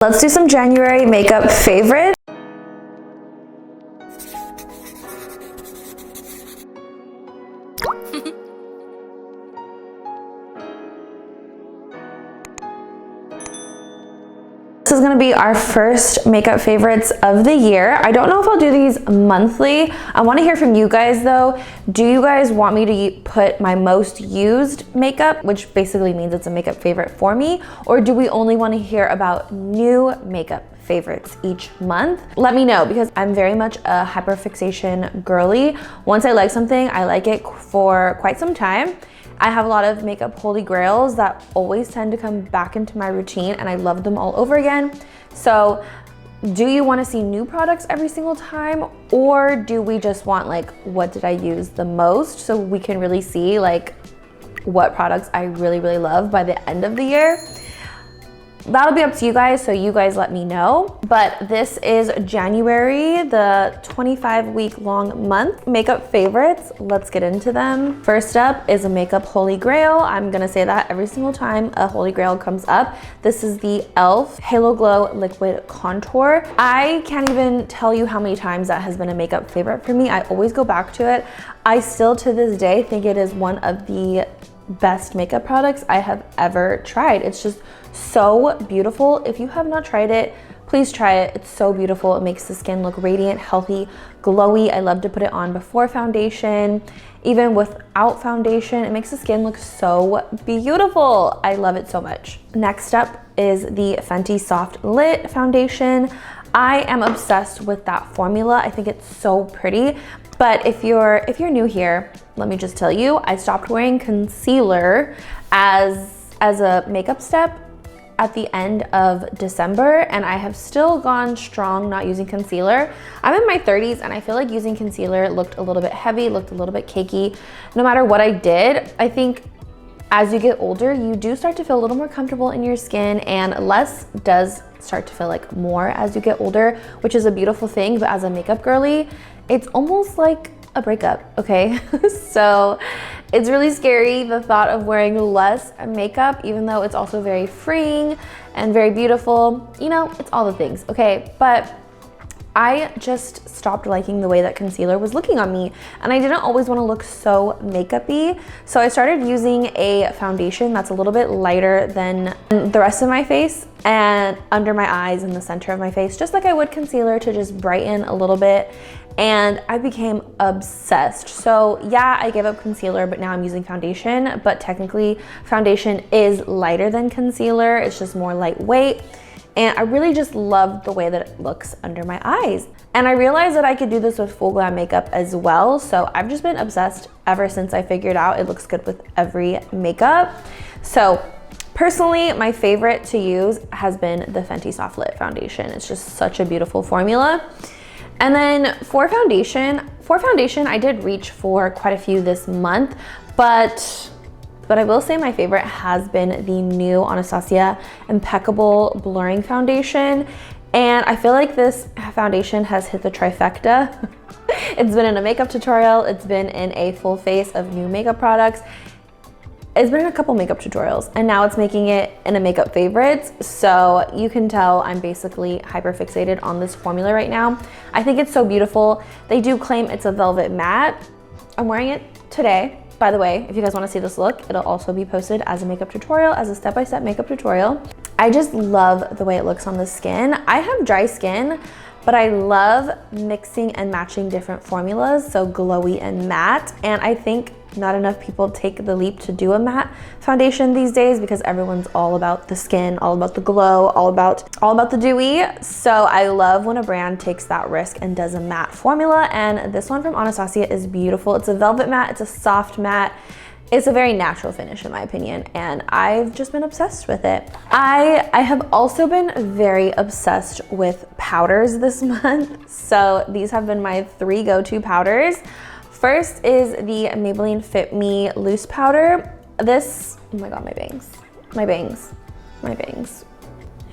Let's do some January makeup favorites. This is gonna be our first makeup favorites of the year. I don't know if I'll do these monthly. I wanna hear from you guys though. Do you guys want me to put my most used makeup, which basically means it's a makeup favorite for me, or do we only wanna hear about new makeup favorites each month? Let me know, because I'm very much a hyperfixation girly. Once I like something, I like it for quite some time. I have a lot of makeup holy grails that always tend to come back into my routine, and I love them all over again. So do you want to see new products every single time, or do we just want like, what did I use the most, so we can really see like what products I really love by the end of the year? That'll be up to you guys, so you guys let me know. But this is January, the 25-week long month. Makeup favorites, let's get into them. First up is a makeup holy grail. I'm gonna say that every single time a holy grail comes up. This is the e.l.f. Halo Glow Liquid Contour. I can't even tell you how many times that has been a makeup favorite for me. I always go back to it. I still to this day think it is one of the best makeup products I have ever tried. It's just so beautiful. If you have not tried it, please try it. It's so beautiful. It makes the skin look radiant, healthy, glowy. I love to put it on before foundation, even without foundation. It makes the skin look so beautiful. I love it so much. Next up is the Fenty Soft Lit Foundation. I am obsessed with that formula. I think it's so pretty. But if you're new here, let me just tell you, I stopped wearing concealer as a makeup step at the end of December, and I have still gone strong not using concealer. I'm in my 30s and I feel like using concealer looked a little bit heavy, looked a little bit cakey. No matter what I did, I think as you get older, you do start to feel a little more comfortable in your skin, and less does start to feel like more as you get older, which is a beautiful thing. But as a makeup girly, it's almost like a breakup, okay? So it's really scary, the thought of wearing less makeup, even though it's also very freeing and very beautiful. You know, it's all the things, okay? But I just stopped liking the way that concealer was looking on me, and I didn't always want to look so makeup-y. So I started using a foundation that's a little bit lighter than the rest of my face, and under my eyes and the center of my face, just like I would concealer, to just brighten a little bit. And I became obsessed. So yeah, I gave up concealer, but now I'm using foundation. But technically, foundation is lighter than concealer. It's just more lightweight. And I really just love the way that it looks under my eyes. And I realized that I could do this with full glam makeup as well. So I've just been obsessed ever since I figured out it looks good with every makeup. So personally, my favorite to use has been the Fenty Soft Lit Foundation. It's just such a beautiful formula. And then for foundation, I did reach for quite a few this month, but I will say my favorite has been the new Anastasia Impeccable Blurring Foundation. And I feel like this foundation has hit the trifecta. It's been in a makeup tutorial, it's been in a full face of new makeup products, it's been in a couple makeup tutorials, and now it's making it in a makeup favorites. So you can tell I'm basically hyper fixated on this formula right now. I think it's so beautiful. They do claim it's a velvet matte. I'm wearing it today. By the way, if you guys want to see this look, it'll also be posted as a makeup tutorial, as a step-by-step makeup tutorial. I just love the way it looks on the skin. I have dry skin, but I love mixing and matching different formulas, so glowy and matte. And I think not enough people take the leap to do a matte foundation these days, because everyone's all about the skin, all about the glow, all about the dewy. So I love when a brand takes that risk and does a matte formula, and this one from Anastasia is beautiful. It's a velvet matte, it's a soft matte. It's a very natural finish in my opinion, and I've just been obsessed with it. I have also been very obsessed with powders this month. So these have been my 3 go-to powders. First is the Maybelline Fit Me Loose Powder. This, oh my God, my bangs.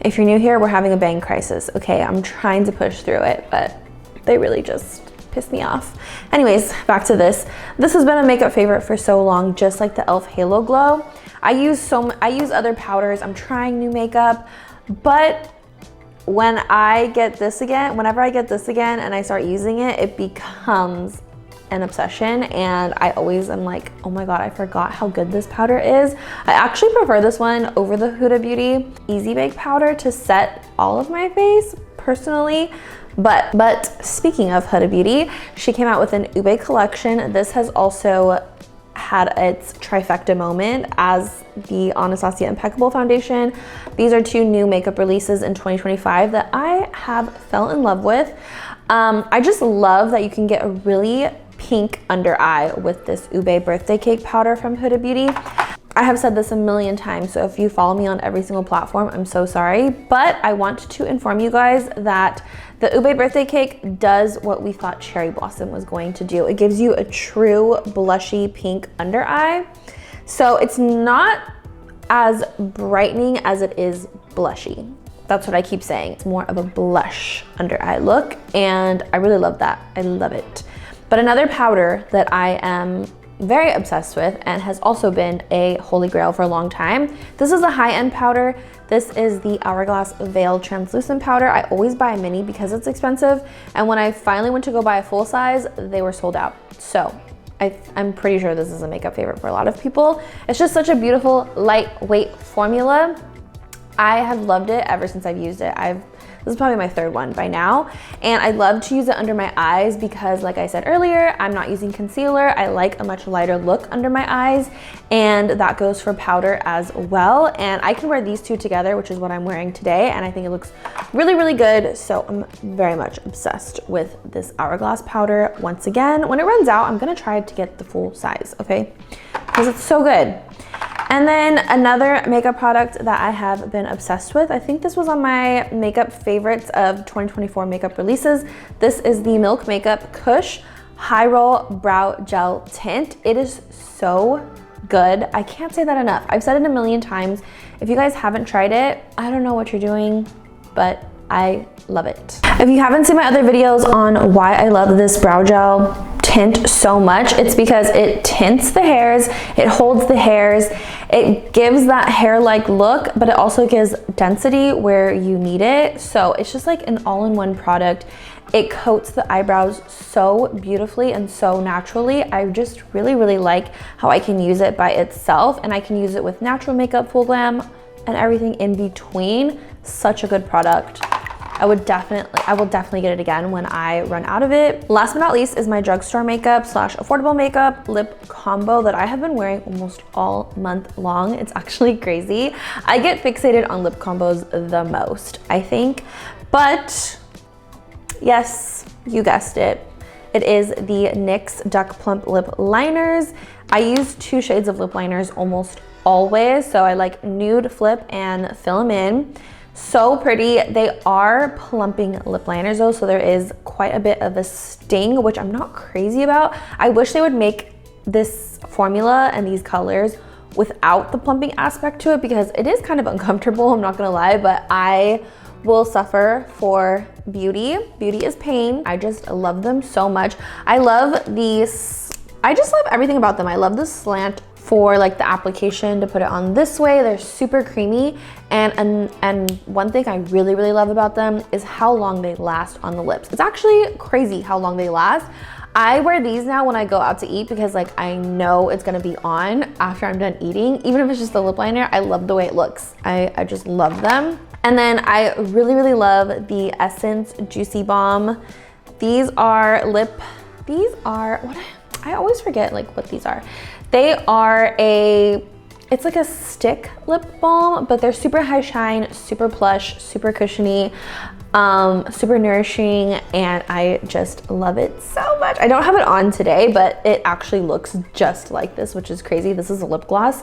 If you're new here, we're having a bang crisis, okay? I'm trying to push through it, but they really just piss me off. Anyways, back to this. This has been a makeup favorite for so long, just like the e.l.f. Halo Glow. I use other powders. I'm trying new makeup, but when I get this again, whenever I get this again and I start using it, it becomes an obsession, and I always am like, oh my god, I forgot how good this powder is. I actually prefer this one over the Huda Beauty Easy Bake powder to set all of my face personally. But speaking of Huda Beauty, she came out with an Ube collection. This has also had its trifecta moment as the Anastasia Impeccable Foundation. These are two new makeup releases in 2025 that I have fell in love with. I just love that you can get a really pink under eye with this Ube birthday cake powder from Huda Beauty. I have said this a million times, so if you follow me on every single platform, I'm so sorry, but I want to inform you guys that the Ube birthday cake does what we thought Cherry Blossom was going to do. It gives you a true blushy pink under eye. So it's not as brightening as it is blushy. That's what I keep saying. It's more of a blush under eye look, and I really love that. I love it. But another powder that I am very obsessed with and has also been a holy grail for a long time. This is a high-end powder. This is the Hourglass Veil Translucent Powder. I always buy a mini because it's expensive, and when I finally went to go buy a full size, they were sold out. So I'm pretty sure this is a makeup favorite for a lot of people. It's just such a beautiful, lightweight formula. I have loved it ever since I've used it. This is probably my third one by now, and I love to use it under my eyes because, like I said earlier, I'm not using concealer. I like a much lighter look under my eyes, and that goes for powder as well. And I can wear these two together, which is what I'm wearing today, and I think it looks really, really good. So I'm very much obsessed with this Hourglass powder. Once again, when it runs out, I'm gonna try to get the full size, okay? Because it's so good. And then another makeup product that I have been obsessed with, I think this was on my makeup favorites of 2024 makeup releases. This is the Milk Makeup Kush High Roll Brow Gel Tint. It is so good. I can't say that enough. I've said it a million times. If you guys haven't tried it, I don't know what you're doing, but I love it. If you haven't seen my other videos on why I love this brow gel tint so much, it's because it tints the hairs, it holds the hairs, it gives that hair-like look, but it also gives density where you need it. So it's just like an all-in-one product. It coats the eyebrows so beautifully and so naturally. I just really, really like how I can use it by itself, and I can use it with natural makeup, full glam, and everything in between. Such a good product. I will definitely get it again when I run out of it. Last but not least is my drugstore makeup / affordable makeup lip combo that I have been wearing almost all month long. It's actually crazy. I get fixated on lip combos the most, I think. But yes, you guessed it. It is the NYX Duck Plump Lip Liners. I use 2 shades of lip liners almost always. So I like Nude Flip and Fill 'em In. So pretty. They are plumping lip liners though, so there is quite a bit of a sting, which I'm not crazy about. I wish they would make this formula and these colors without the plumping aspect to it, because it is kind of uncomfortable, I'm not gonna lie, but I will suffer for beauty. Beauty is pain. I just love them so much. I love these, I just love everything about them. I love the slant for like the application to put it on this way. They're super creamy, and one thing I really, really love about them is how long they last on the lips. It's actually crazy how long they last. I wear these now when I go out to eat because like I know it's gonna be on after I'm done eating. Even if it's just the lip liner, I love the way it looks. I just love them. And then I really, really love the Essence Juicy Balm. These are what I always forget like what these are. They are it's like a stick lip balm, but they're super high shine, super plush, super cushiony, super nourishing, and I just love it so much. I don't have it on today, but it actually looks just like this, which is crazy. This is a lip gloss,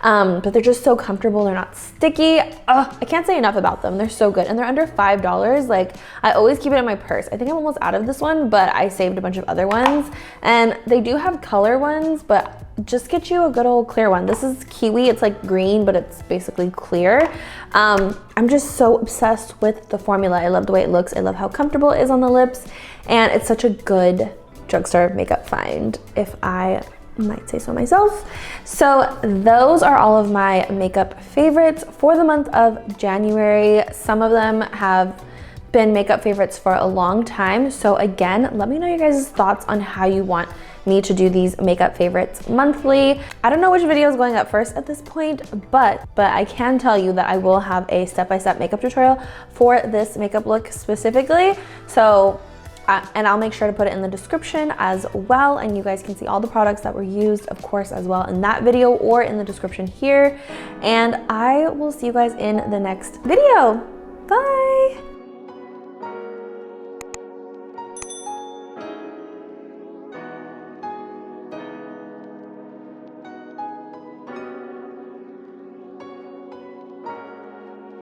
but they're just so comfortable. They're not sticky. I can't say enough about them. They're so good, and they're under $5. Like, I always keep it in my purse. I think I'm almost out of this one, but I saved a bunch of other ones, and they do have color ones, but just get you a good old clear one. This is kiwi. It's like green, but it's basically clear. I'm just so obsessed with the formula. I love the way it looks. I love how comfortable it is on the lips, and it's such a good drugstore makeup find, if I might say so myself. So those are all of my makeup favorites for the month of January. Some of them have been makeup favorites for a long time. So again, let me know you guys' thoughts on how you want me to do these makeup favorites monthly. I don't know which video is going up first at this point, but I can tell you that I will have a step-by-step makeup tutorial for this makeup look specifically. So, and I'll make sure to put it in the description as well, and you guys can see all the products that were used, of course, as well in that video or in the description here. And I will see you guys in the next video. Bye.